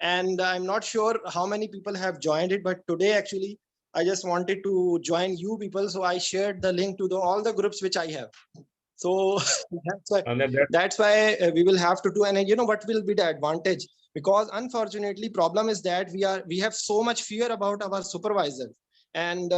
C: And I'm not sure how many people have joined it, but today actually, I just wanted to join you people, so I shared the link to all the groups which I have. So that's why we will have to do. And you know what will be the advantage? Because unfortunately, problem is that we have so much fear about our supervisor. and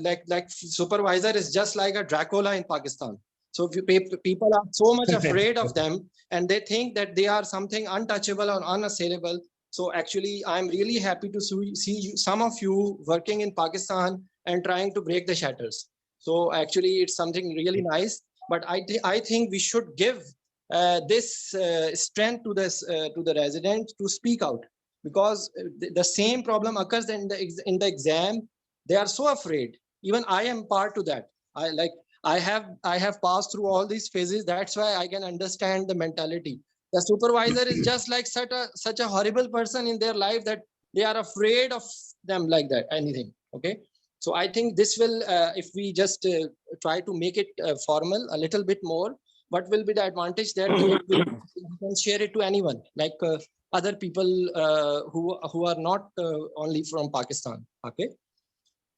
C: like supervisor is just like a Dracula in Pakistan. So if people are so much afraid of them, and they think that they are something untouchable or unassailable. So actually, I'm really happy to see you, some of you working in Pakistan and trying to break the shatters. So actually, it's something really nice. But I think we should give this strength to the residents to speak out, because the same problem occurs in the exam. They are so afraid. Even I am part to that. I have passed through all these phases. That's why I can understand the mentality. The supervisor is just like such a horrible person in their life that they are afraid of them like that, anything. Okay. So I think this will, if we just try to make it formal a little bit more, what will be the advantage that you can share it to anyone, like other people who are not only from Pakistan. Okay.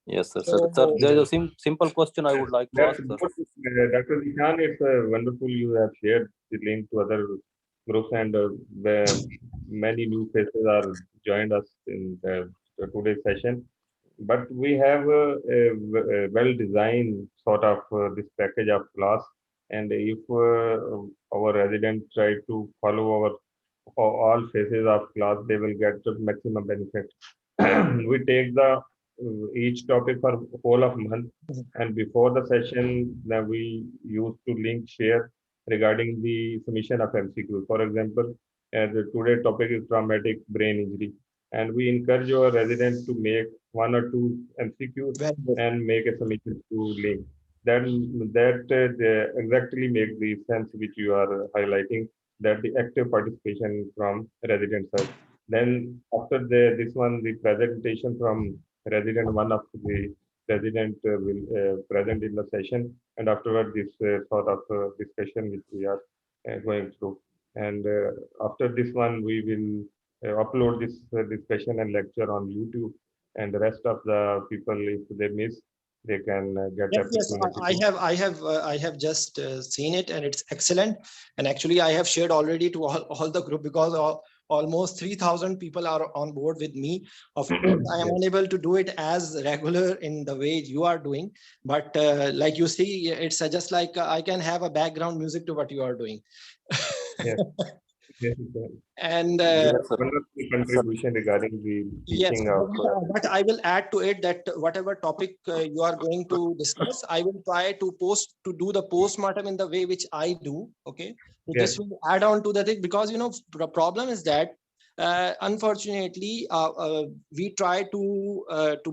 D: Yes, sir. Sir, there is a simple question I would like to ask, sir.
B: Dr. Nishan, it's wonderful you have shared the link to other groups, and where many new faces are joined us in today's session. But we have a well-designed sort of this package of class, and if our residents try to follow our all phases of class, they will get the maximum benefit. We take the each topic for whole of month, and before the session that we used to link share regarding the submission of MCQ. For example, the today topic is traumatic brain injury, and we encourage our residents to make one or two MCQs and make a submission to link. Then that exactly make the sense which you are highlighting, that the active participation from resident side. Then after this one, the presentation from resident, one of the resident will present in the session, and afterward this sort of discussion which we are going through. And after this one, we will upload this discussion and lecture on YouTube, and the rest of the people, if they miss, they can get
C: Yes, I have just seen it, and it's excellent. And actually, I have shared already to all the group, because almost 3,000 people are on board with me. Of course, I am unable to do it as regular in the way you are doing, but like you see, it's just like I can have a background music to what you are doing.
B: Yes. Yes,
C: And
B: wonderful contribution regarding the teaching of.
C: But I will add to it that whatever topic you are going to discuss, I will try to do the postmortem in the way which I do. Okay, so this will add on to the thing, because the problem is that unfortunately we try to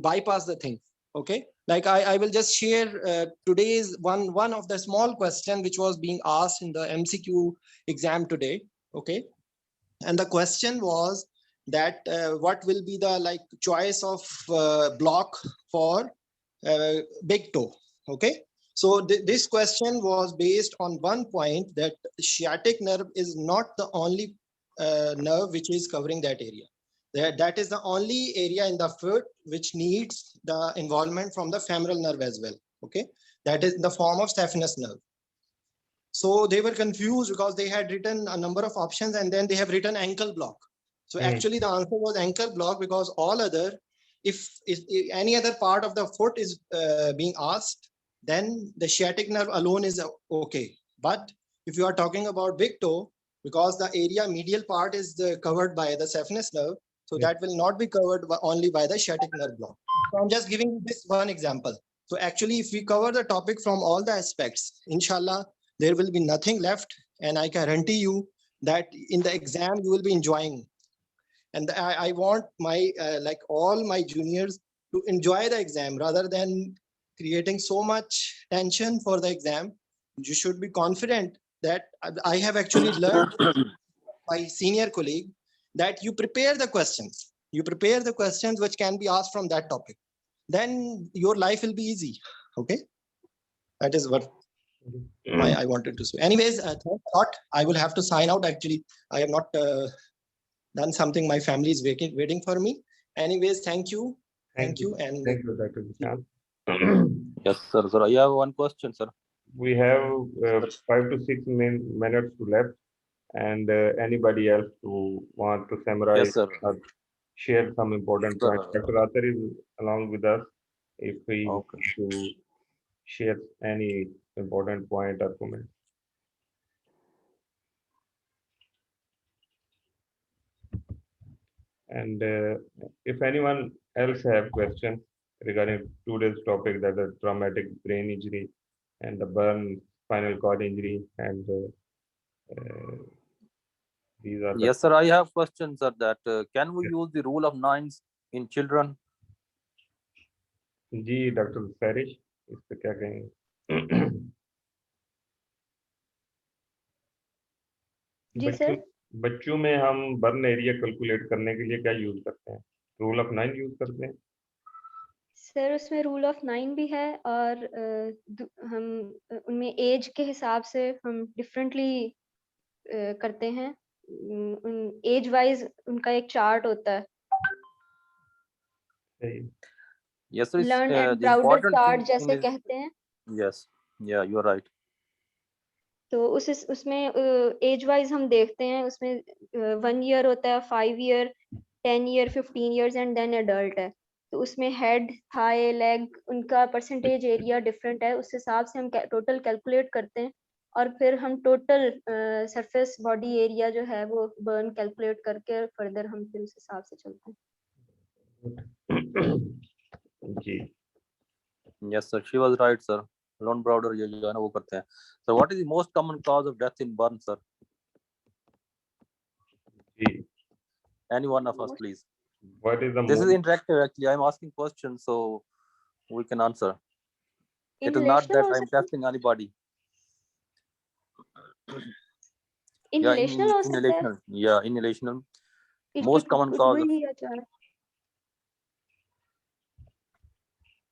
C: bypass the thing. Okay, like I will just share today's one of the small question which was being asked in the MCQ exam today. Okay, and the question was that what will be the choice of block for big toe. Okay, so this question was based on one point, that sciatic nerve is not the only nerve which is covering that area. That is the only area in the foot which needs the involvement from the femoral nerve as well. Okay, that is in the form of saphenous nerve. So they were confused because they had written a number of options, and then they have written ankle block. So actually the answer was ankle block, because all other, if any other part of the foot is being asked, then the sciatic nerve alone is okay. But if you are talking about big toe, because the area medial part is covered by the saphenous nerve, so that will not be covered only by the sciatic nerve block. So I'm just giving this one example. So actually, if we cover the topic from all the aspects, inshallah, there will be nothing left, and I guarantee you that in the exam you will be enjoying. And I want my all my juniors to enjoy the exam rather than creating so much tension for the exam. You should be confident that I have actually learned my senior colleague that you prepare the questions. You prepare the questions which can be asked from that topic. Then your life will be easy. Okay, that is what I wanted to say. Anyways, thought I will have to sign out. Actually, I have not done something. My family is waiting for me. Anyways, thank you. Thank you. And
B: thank you, Dr. Nishan.
D: Yes, sir. Sir, I have one question, sir.
B: We have 5 to 6 minutes left, and anybody else who want to summarize or share some important points. Dr. Athar is along with us, if we
D: Okay.
B: want to share any important point or comment. And if anyone else have questions regarding today's topic, that is traumatic brain injury and the burn spinal cord injury, and these are the
D: Yes, sir. I have questions, sir. That can we use the rule of nines in children?
B: जी doctor Sairish इस पे क्या कहेंगे?
A: जी
B: बच्चों
A: sir.
B: बच्चों में हम burn area calculate करने के लिए क्या यूज करते हैं? रूल ऑफ 9 यूज करते हैं।
A: सर उसमें रूल ऑफ 9 भी है और हम उनमें एज के हिसाब से हम डिफरेंटली करते हैं। एज वाइज उनका एक चार्ट होता है,
B: सही।
D: Yes, sir.
A: Learn and
D: The
A: Browder
D: important
A: chart
D: thing in
A: जैसे
D: is
A: कहते हैं।
D: yes, yeah, you are right.
A: तो उसमें एज वाइज हम देखते हैं, उसमें 1 ईयर होता है, 5 year, 10 year, 15 years and then adult है। तो उसमें हेड, थाई, लेग, उनका परसेंटेज एरिया डिफरेंट है, उस हिसाब से हम टोटल कैलकुलेट करते हैं और फिर हम टोटल सरफेस बॉडी एरिया जो है वो बर्न कैलकुलेट करके फर्दर हम फिर उस हिसाब से चलते हैं।
B: जी
D: Yes, sir. She was right, sir. Lone Browder ये जो है ना वो करते हैं. So what is the most common cause of death in burn, sir?
B: जी
D: Any one of us, please.
B: What is the
D: This is
B: most
D: interactive actually. I'm asking questions so we can answer. It is not
A: inhalation
D: that
A: हो
D: I'm
A: सकता है,
D: testing anybody. Yeah,
A: inhalation हो सकता है,
D: inhalational. Yeah, inhalational. Most common
A: कुछ
D: cause.
A: भी अचानक।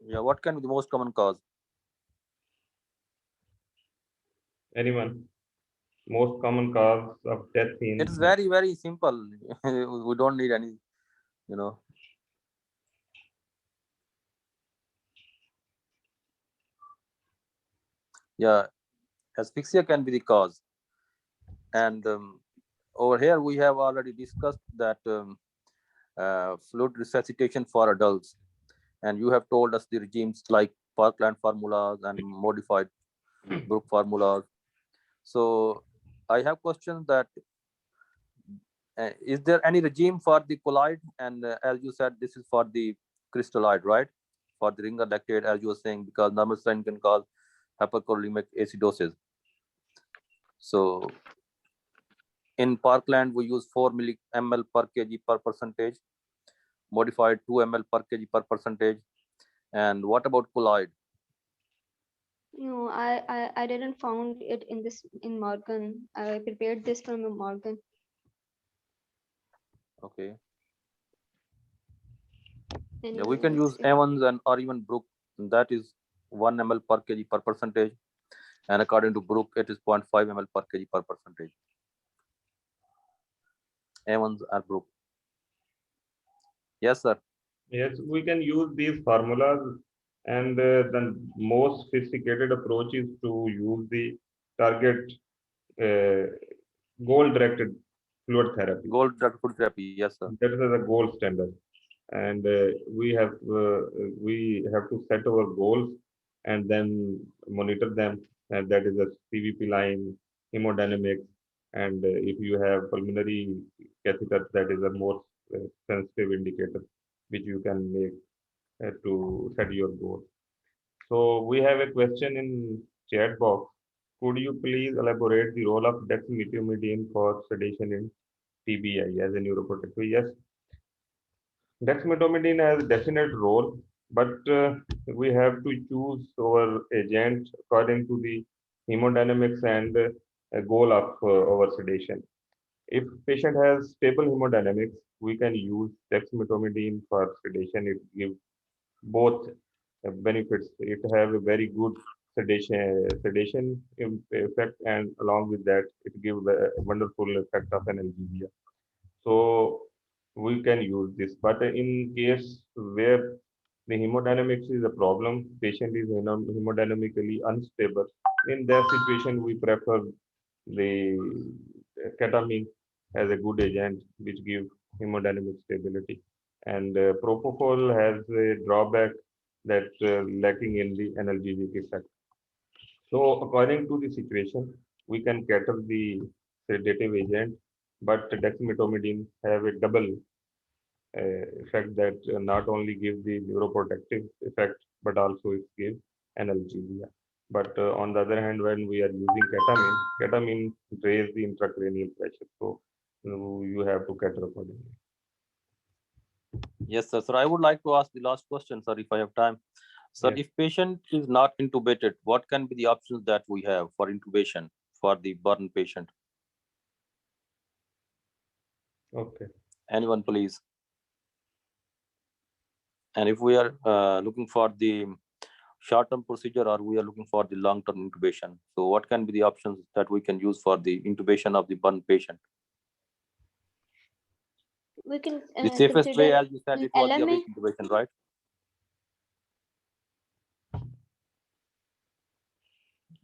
D: Yeah, what can be the most common cause?
B: Anyone most common cause of death in
D: It is very, very simple. We don't need any, you know. Yeah, asphyxia can be the cause. And over here we have already discussed that fluid resuscitation for adults. And you have told us the regimes like Parkland formulas and modified Brook formulas. So I have questions that is there any regime for the colloid? And as you said, this is for the crystalloid, right? For the ringer lactate, as you were saying, because normoxidine can cause hypercholemic acidosis. So in Parkland, we use 4 ml per kg per percentage, modified 2 ml per kg per percentage. And what about colloid?
A: No, I didn't found it in Morgan. I prepared this from a Morgan.
D: Okay. Yeah,
A: Anyone
D: we can
A: else?
D: use Evans and or even Brook. That is 1 ml per kg per percentage. And according to Brook, it is 0.5 ml per kg per percentage. Evans or Brook. Yes, sir.
B: yes we can use these formulas, and the most sophisticated approach is to use the target uh, goal directed fluid therapy.
D: Gold drug food therapy. Yes, sir.
B: That is the gold standard, and we have to set our goals and then monitor them, and that is a CVP line, hemodynamics, and if you have pulmonary catheter, that is a more sensitive indicator which you can make to set your goal. So we have a question in chat box. Could you please elaborate the role of dexmedetomidine for sedation in TBI as a neuroprotective? Yes, dexmedetomidine has a definite role, but we have to choose our agent according to the hemodynamics and goal of our sedation. If patient has stable hemodynamics, we can use dexmedetomidine for sedation. It gives both benefits. It have a very good sedation effect, and along with that, it gives a wonderful effect of analgesia. So we can use this. But in case where the hemodynamics is a problem, patient is hemodynamically unstable. In that situation, we prefer the ketamine as a good agent which gives hemodynamic stability. And propofol has a drawback that lacking in the analgesic effect. So according to the situation, we can cater the sedative agent, but dexmedetomidine have a double effect that not only give the neuroprotective effect, but also it gives analgesia. But on the other hand, when we are using ketamine raise the intracranial pressure. So you have to cater accordingly.
D: Yes, sir. Sir, I would like to ask the last question, sir, if I have time. Sir,
B: Yes.
D: if patient is not intubated, what can be the options that we have for intubation for the burn patient?
B: Okay.
D: Anyone, please. And if we are looking for the short-term procedure or we are looking for the long-term intubation, so what can be the options that we can use for the intubation of the burn patient?
A: We can
D: The safest way,
A: consider
D: as you said, it was the
A: LMA.
D: awake intubation, right?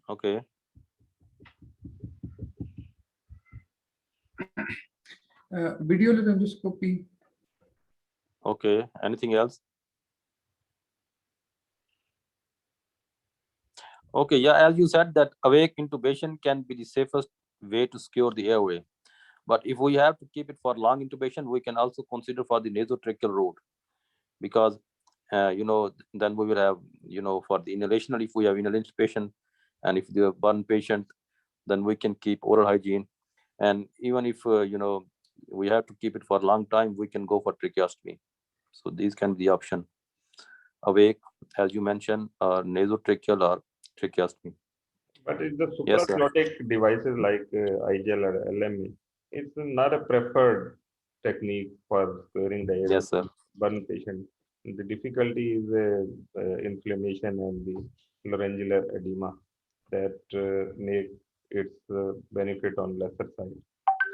D: Okay.
E: Video laryngoscopy.
D: Okay. Anything else? Okay. Yeah, as you said, that awake intubation can be the safest way to secure the airway. But if we have to keep it for long intubation, we can also consider for the nasotracheal route, because then we will have, for the inhalational, if we have inhalation patient, and if the burn patient, then we can keep oral hygiene. And even if we have to keep it for a long time, we can go for tracheostomy. So these can be the option: awake, as you mentioned, or nasotracheal or tracheostomy.
B: But it's the
D: Yes, sir.
B: supraclotic devices like IGL or LME, it's not a preferred technique for clearing the air
D: Yes, sir.
B: burn patient. The difficulty is inflammation and the laryngeal edema that make its benefit on lesser side.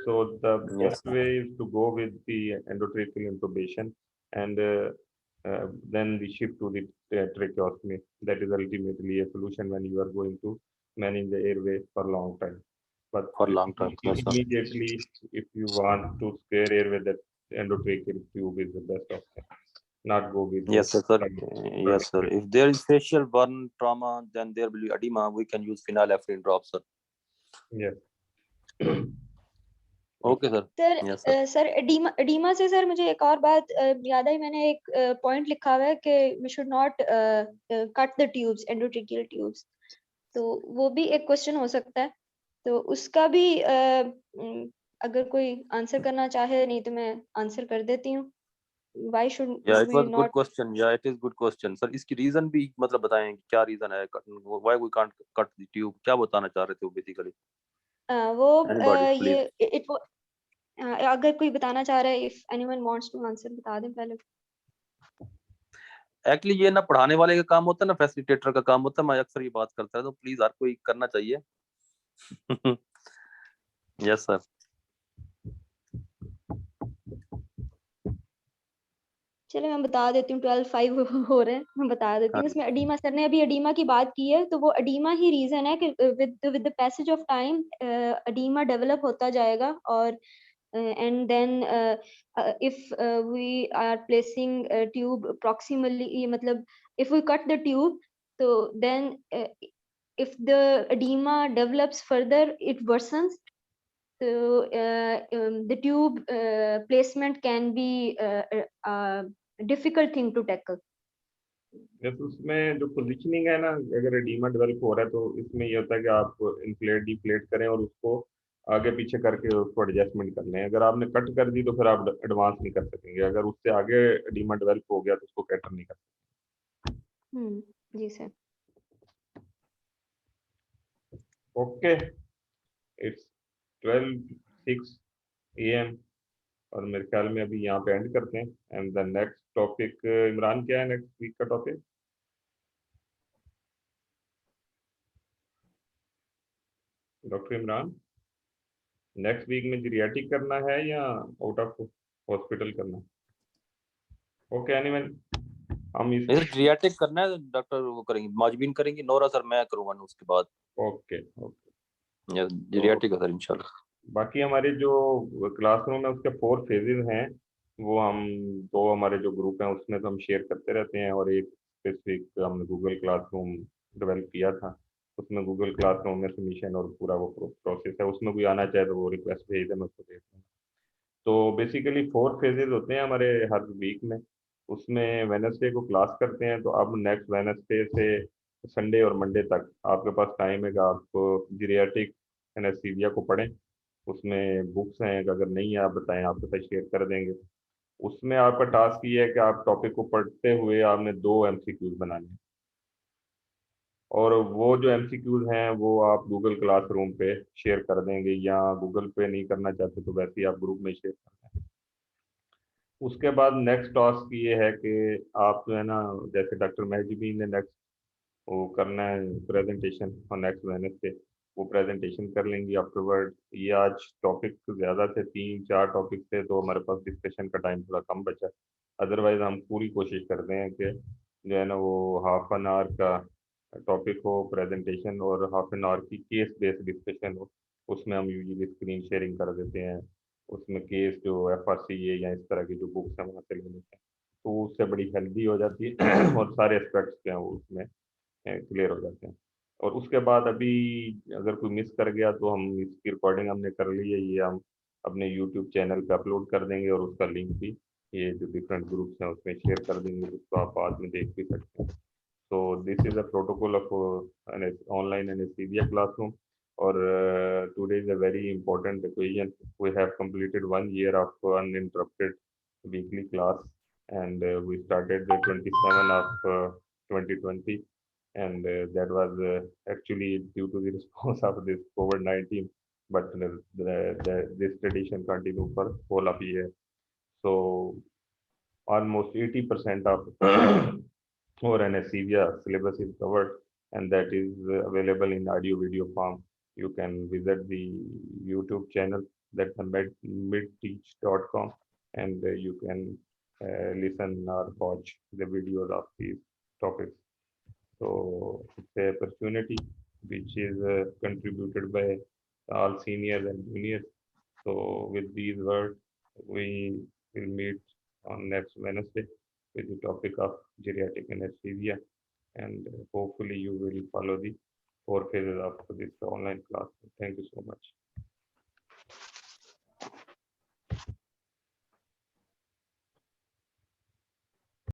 B: So the
D: Yes,
B: best
D: sir.
B: way is to go with the endotracheal intubation and then we shift to the tracheostomy. That is ultimately a solution when you are going to manage the airway for a long time. But
D: For long time. Yes, sir.
B: immediately, if you want to spare airway, that endotracheal tube is the best option. Not go with
D: Yes,
B: the
D: sir. Yes, sir. If there is facial burn trauma, then there will be edema. We can use phenylephrine drops, sir.
B: Yes.
D: Okay, sir.
A: Sir
D: Yes, sir.
A: Sir oedema से sir मुझे एक और बात याद आई, मैंने एक point लिखा हुआ है कि we should not cut the tubes, endotracheal tubes, तो वो भी एक क्वेश्चन हो सकता है, तो उसका भी अगर कोई आंसर करना चाहे, नहीं तो मैं आंसर कर देती हूँ. Why should
D: Yeah, it
A: we
D: was a good
A: not?
D: question. Yeah, it is good question. Sir, इसकी रीजन भी मतलब बताएं कि क्या रीजन है, why we can't cut the tube, क्या बताना चाह रहे थे वो बेसिकली?
A: वो
D: Anybody, please.
A: ये अगर कोई बताना चाह रहा है, if anyone wants to answer, बता दें पहले.
D: एक्चुअली ये ना पढ़ाने वाले का काम होता है ना फैसिलिटेटर का काम होता है, मैं अक्सर ये बात करता है, तो प्लीज हर कोई करना चाहिए. Yes sir.
A: चलिए मैं बता देती हूँ, 12:05 हो रहे हैं, मैं बता देती हूँ. इसमें एडीमा, सर ने अभी एडीमा की बात की है, तो वो एडीमा ही रीजन है कि with the passage of time oedema develop होता जाएगा, और and then if we are placing a tube proximally, मतलब if we cut the tube, so then if the edema develops further, it worsens, so the tube placement can be a difficult thing to tackle.
B: तो उसमें जो positioning है ना, अगर oedema develop हो रहा है तो इसमें ये होता है कि आप इन्फ्लेट डिफ्लेट करें और उसको आगे पीछे करके उसको एडजस्टमेंट कर लें. अगर आपने कट कर दी तो फिर आप एडवांस नहीं कर सकेंगे. अगर उससे आगे एडीमा डेवलप हो गया तो उसको कैटर नहीं कर सकते.
A: जी सर.
B: ओके, इट्स 12:06 AM और मेरे ख्याल में अभी यहाँ पे एंड करते हैं. And the next topic, Imran क्या है नेक्स्ट वीक का topic? Doctor Imran, next week में जीरियाट्रिक करना है या आउट ऑफ हॉस्पिटल करना? ओके, एनीवे हम इस
D: जीरियाट्रिक करना है डॉक्टर, वो करेंगे, माजबीन करेंगे, नोरा सर मैं करूंगा ना उसके बाद.
B: Okay okay.
D: जीरियाट्रिक है सर इंशाल्लाह.
B: बाकी हमारे जो क्लासरूम है उसके 4 फेजेस हैं, वो हम 2 हमारे जो ग्रुप हैं उसमें तो हम शेयर करते रहते हैं, और एक स्पेसिफिक हमने गूगल क्लासरूम डेवलप किया था, उसमें गूगल क्लासरूम में सबमिशन और पूरा वो प्रोसेस है, उसमें कोई आना चाहे तो वो रिक्वेस्ट भेज दे, मैं उसको भेज दूँगा। तो बेसिकली 4 फेजेज़ होते हैं हमारे हर वीक में, उसमें वेडनेसडे को क्लास करते हैं, तो अब नेक्स्ट वेडनेसडे से संडे और मंडे तक आपके पास टाइम है कि आप जीरियाट्रिक एनेस्थीसिया को पढ़ें। उसमें बुक्स हैं, अगर नहीं है आप बताएं, आपके साथ शेयर कर देंगे। उसमें आपका टास्क ये है कि आप टॉपिक को पढ़ते हुए आपने 2 एमसीक्यूज बनाने हैं, और वो जो एमसीक्यूज हैं वो आप गूगल क्लासरूम पे शेयर कर देंगे, या गूगल पे नहीं करना चाहते तो वैसे ही आप ग्रुप में शेयर कर दें। उसके बाद नेक्स्ट टास्क ये है कि आप जो है ना, जैसे डॉक्टर महजबीन ने नेक्स्ट वो करना है प्रेजेंटेशन, और नेक्स्ट वेडनेसडे वो प्रेजेंटेशन कर लेंगी आफ्टरवर्ड। ये आज टॉपिक ज़्यादा थे, 3-4 टॉपिक थे, तो हमारे पास डिस्कशन का टाइम थोड़ा कम बचा। अदरवाइज हम पूरी कोशिश करते हैं कि जो है ना वो हाफ एन आवर का टॉपिक हो प्रेजेंटेशन, और हाफ एन आवर की केस बेस्ड डिस्कशन हो। उसमें हम यूजुअली स्क्रीन शेयरिंग कर देते हैं, उसमें केस जो FRC है या इस तरह की जो बुक्स हैं वहाँ से ले लेते हैं, तो उससे बड़ी हेल्दी हो जाती है और सारे एस्पेक्ट्स जो हैं वो उसमें क्लियर हो जाते हैं। और उसके बाद अभी अगर कोई मिस कर गया तो हम इसकी रिकॉर्डिंग हमने कर ली है, ये हम अपने यूट्यूब चैनल पे अपलोड कर देंगे, और उसका लिंक भी ये जो डिफरेंट ग्रुप्स हैं उसमें शेयर कर देंगे, जिसको आप बाद में देख भी सकते हैं। So this is a protocol of an online anesthesia classroom. Or today is a very important occasion. We have completed 1 year of uninterrupted weekly class, and we started the 27 of 2020, and that was actually due to the response of this COVID-19. But this tradition continued for whole of year. So almost 80% of or anesthesia syllabus is covered, and that is available in audio video form. You can visit the YouTube channel, that's midteach.com, and you can listen or watch the videos of these topics. So it's a opportunity which is contributed by all seniors and juniors. So with these words, we will meet on next Wednesday with the topic of geriatric anesthesia, and hopefully you will follow the 4 phases of this online class. Thank you so much.